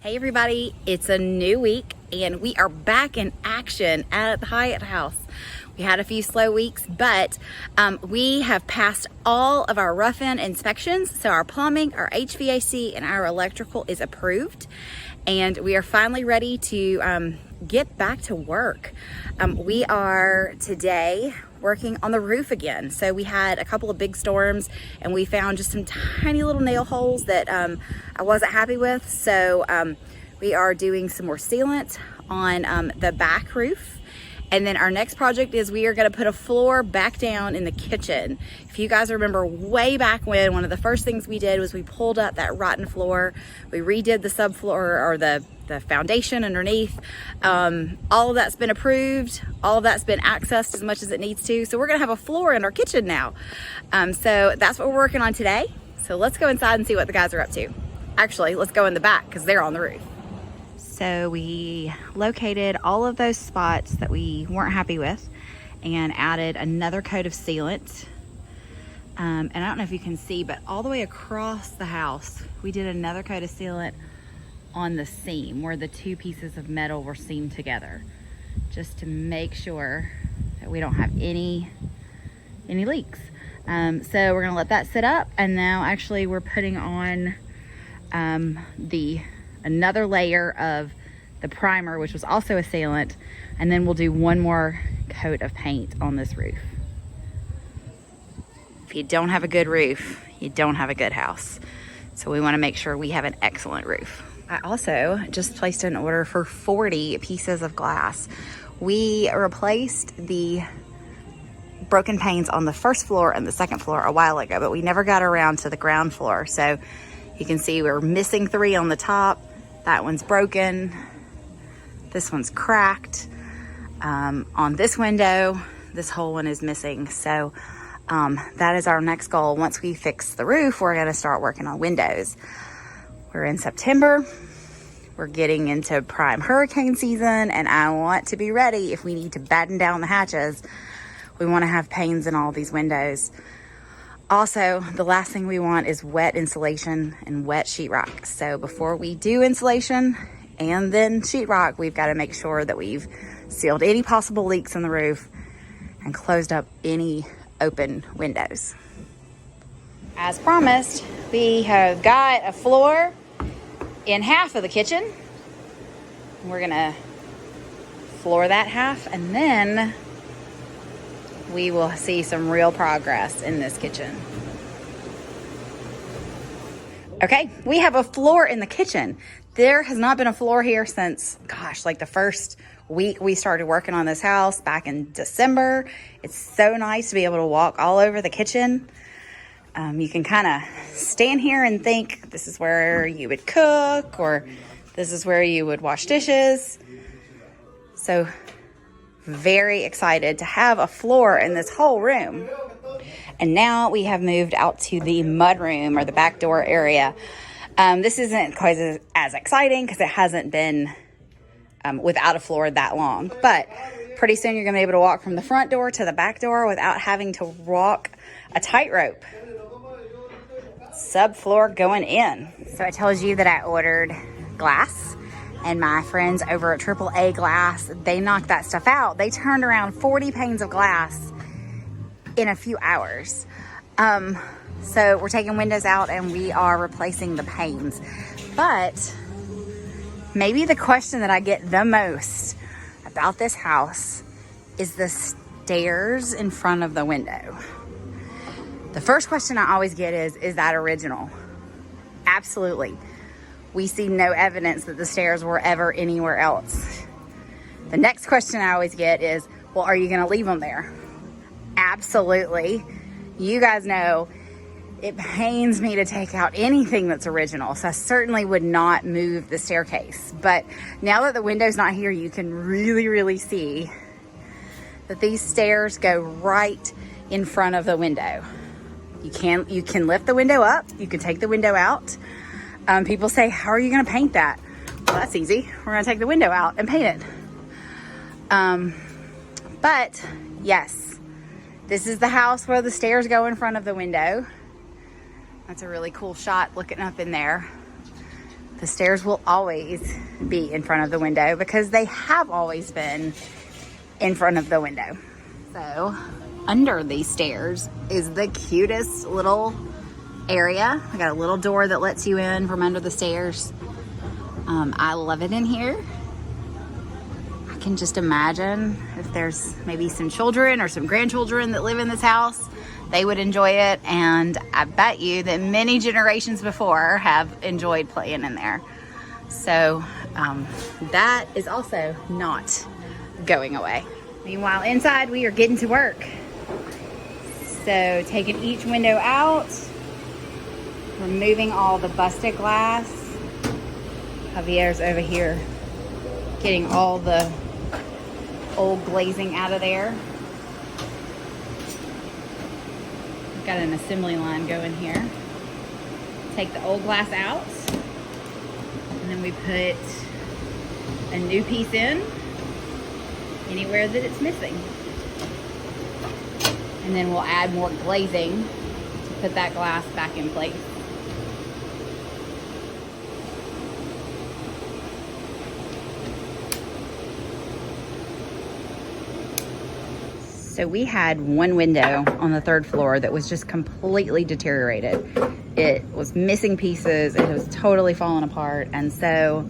Hey everybody, it's a new week and we are back in action at the Hyatt House. We had a few slow weeks, but we have passed all of our rough-in inspections. So our plumbing, our HVAC, and our electrical is approved. And we are finally ready to get back to work. We are today working on the roof again. So we had a couple of big storms and we found just some tiny little nail holes that I wasn't happy with. So we are doing some more sealant on the back roof. And then our next project is we are going to put a floor back down in the kitchen. If you guys remember way back when, one of the first things we did was we pulled up that rotten floor. We redid the subfloor or the foundation underneath. All of that's been approved. All of that's been accessed as much as it needs to. So we're going to have a floor in our kitchen now. So that's what we're working on today. So let's go inside and see what the guys are up to. Actually, let's go in the back because they're on the roof. So we located all of those spots that we weren't happy with and added another coat of sealant. And I don't know if you can see, but all the way across the house, we did another coat of sealant on the seam where the two pieces of metal were seamed together, just to make sure that we don't have any leaks. So we're gonna let that sit up, and now actually we're putting on another layer of the primer, which was also a sealant, and then we'll do one more coat of paint on this roof. If you don't have a good roof, you don't have a good house. So we want to make sure we have an excellent roof. I also just placed an order for 40 pieces of glass. We replaced the broken panes on the first floor and the second floor a while ago, but we never got around to the ground floor. So you can see we're missing 3 on the top. That one's broken. This one's cracked. On this window, this whole one is missing. So that is our next goal. Once we fix the roof, we're gonna start working on windows. We're in September. We're getting into prime hurricane season, and I want to be ready if we need to batten down the hatches. We wanna have panes in all these windows. Also, the last thing we want is wet insulation and wet sheetrock. So before we do insulation and then sheetrock, we've got to make sure that we've sealed any possible leaks in the roof and closed up any open windows. As promised, we have got a floor in half of the kitchen. We're gonna floor that half, and then we will see some real progress in this kitchen. Okay, we have a floor in the kitchen. There has not been a floor here since, gosh, like the first week we started working on this house back in December. It's so nice to be able to walk all over the kitchen. You can kind of stand here and think this is where you would cook, or this is where you would wash dishes. So very excited to have a floor in this whole room. And now we have moved out to the mudroom, or the back door area. This isn't quite as exciting because it hasn't been without a floor that long, but pretty soon you're gonna be able to walk from the front door to the back door without having to walk a tightrope. Subfloor going in. So I told you that I ordered glass. And my friends over at AAA Glass, they knocked that stuff out. They turned around 40 panes of glass in a few hours. So we're taking windows out and we are replacing the panes. But maybe the question that I get the most about this house is the stairs in front of the window. The first question I always get is that original? Absolutely. We see no evidence that the stairs were ever anywhere else. The next question I always get is, well, are you gonna leave them there? Absolutely. You guys know it pains me to take out anything that's original, so I certainly would not move the staircase. But now that the window's not here, you can really see that these stairs go right in front of the window. You can lift the window up, you can take the window out. People say, how are you gonna paint that? Well, that's easy. We're gonna take the window out and paint it. But yes, this is the house where the stairs go in front of the window. That's a really cool shot looking up in there. The stairs will always be in front of the window because they have always been in front of the window. So under these stairs is the cutest little area. I got a little door that lets you in from under the stairs. I love it in here. I can just imagine if there's maybe some children or some grandchildren that live in this house, they would enjoy it. And I bet you that many generations before have enjoyed playing in there. So that is also not going away. Meanwhile, inside we are getting to work. So taking each window out, removing all the busted glass. Javier's over here getting all the old glazing out of there. We've got an assembly line going here. Take the old glass out, and then we put a new piece in anywhere that it's missing. And then we'll add more glazing to put that glass back in place. So we had one window on the third floor that was just completely deteriorated. It was missing pieces. It was totally falling apart. And so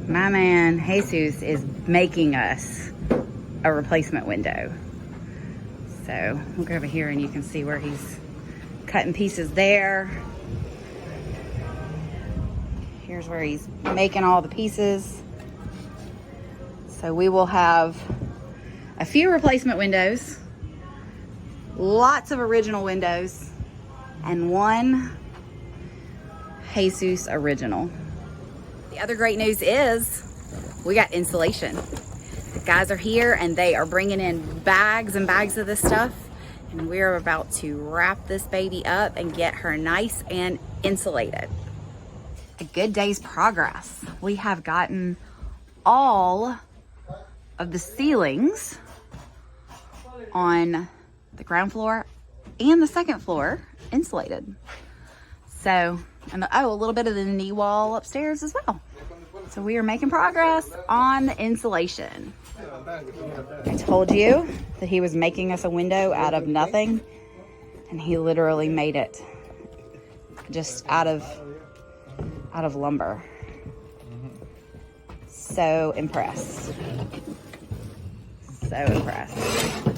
my man, Jesus, is making us a replacement window. So we'll go over here and you can see where he's cutting pieces there. Here's where he's making all the pieces. So we will have a few replacement windows, lots of original windows, and one Jesus original. The other great news is we got insulation. The guys are here and they are bringing in bags and bags of this stuff, and we're about to wrap this baby up and get her nice and insulated. A good day's progress. We have gotten all of the ceilings on the ground floor and the second floor insulated. So, and a little bit of the knee wall upstairs as well. So we are making progress on the insulation. I told you that he was making us a window out of nothing, and he literally made it just out of lumber. So impressed. So impressed.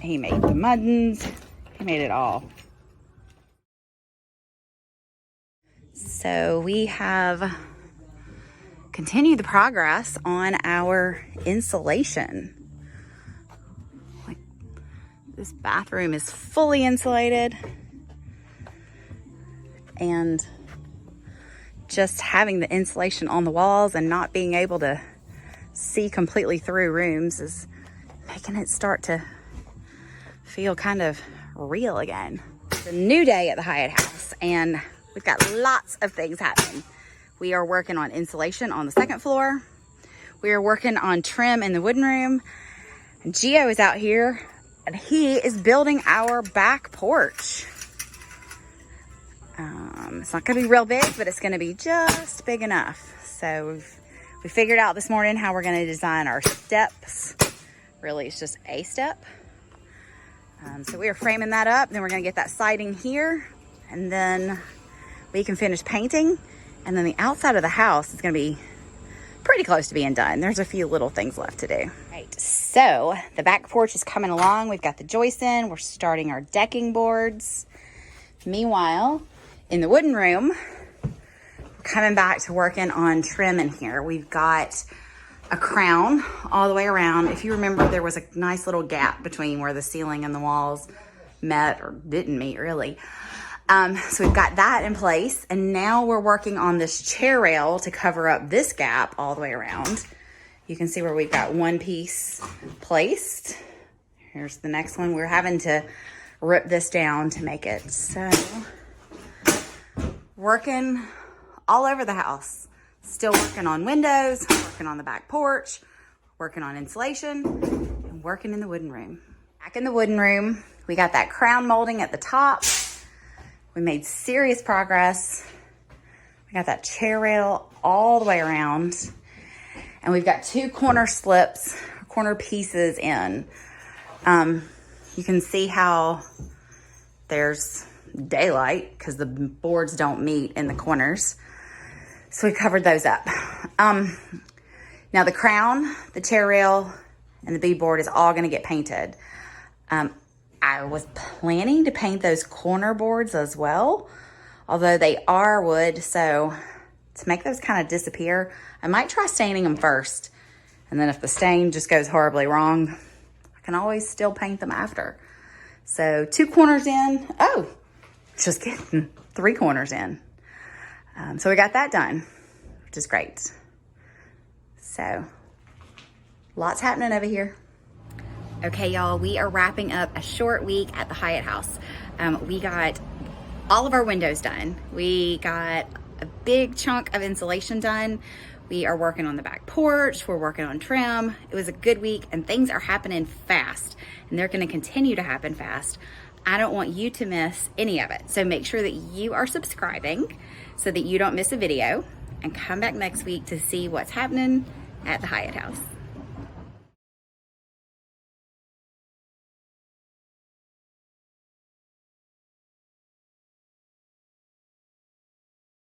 He made the muddins. He made it all. So we have continued the progress on our insulation. Like, this bathroom is fully insulated, and just having the insulation on the walls and not being able to see completely through rooms is making it start to feel kind of real again. It's a new day at the Hyatt House, and we've got lots of things happening. We are working on insulation on the second floor. We are working on trim in the wooden room. And Gio is out here, and he is building our back porch. It's not gonna be real big, but it's gonna be just big enough. So we figured out this morning how we're gonna design our steps. Really, it's just a step. So we are framing that up. Then we're gonna get that siding here, and then we can finish painting. And then the outside of the house is gonna be pretty close to being done. There's a few little things left to do. Right, so the back porch is coming along. We've got the joists in. We're starting our decking boards. Meanwhile, in the wooden room, we're coming back to working on trim in here. We've got a crown all the way around. If you remember, there was a nice little gap between where the ceiling and the walls met, or didn't meet really. So we've got that in place, and now we're working on this chair rail to cover up this gap all the way around. You can see where we've got one piece placed. Here's the next one. We're having to rip this down to make it. So working all over the house. Still working on windows, working on the back porch, working on insulation, and working in the wooden room. Back in the wooden room, we got that crown molding at the top. We made serious progress. I got that chair rail all the way around. And we've got 2 corner slips, corner pieces in. You can see how there's daylight because the boards don't meet in the corners. So we covered those up. Now the crown, the chair rail, and the beadboard is all gonna get painted. I was planning to paint those corner boards as well, although they are wood, so to make those kind of disappear, I might try staining them first. And then if the stain just goes horribly wrong, I can always still paint them after. So 2 corners in. Oh, just kidding, 3 corners in. So we got that done, which is great. So lots happening over here. Okay, y'all, we are wrapping up a short week at the Hyatt House. We got all of our windows done. We got a big chunk of insulation done. We are working on the back porch. We're working on trim. It was a good week and things are happening fast and they're gonna continue to happen fast. I don't want you to miss any of it. So make sure that you are subscribing so that you don't miss a video, and come back next week to see what's happening at the Hyatt House.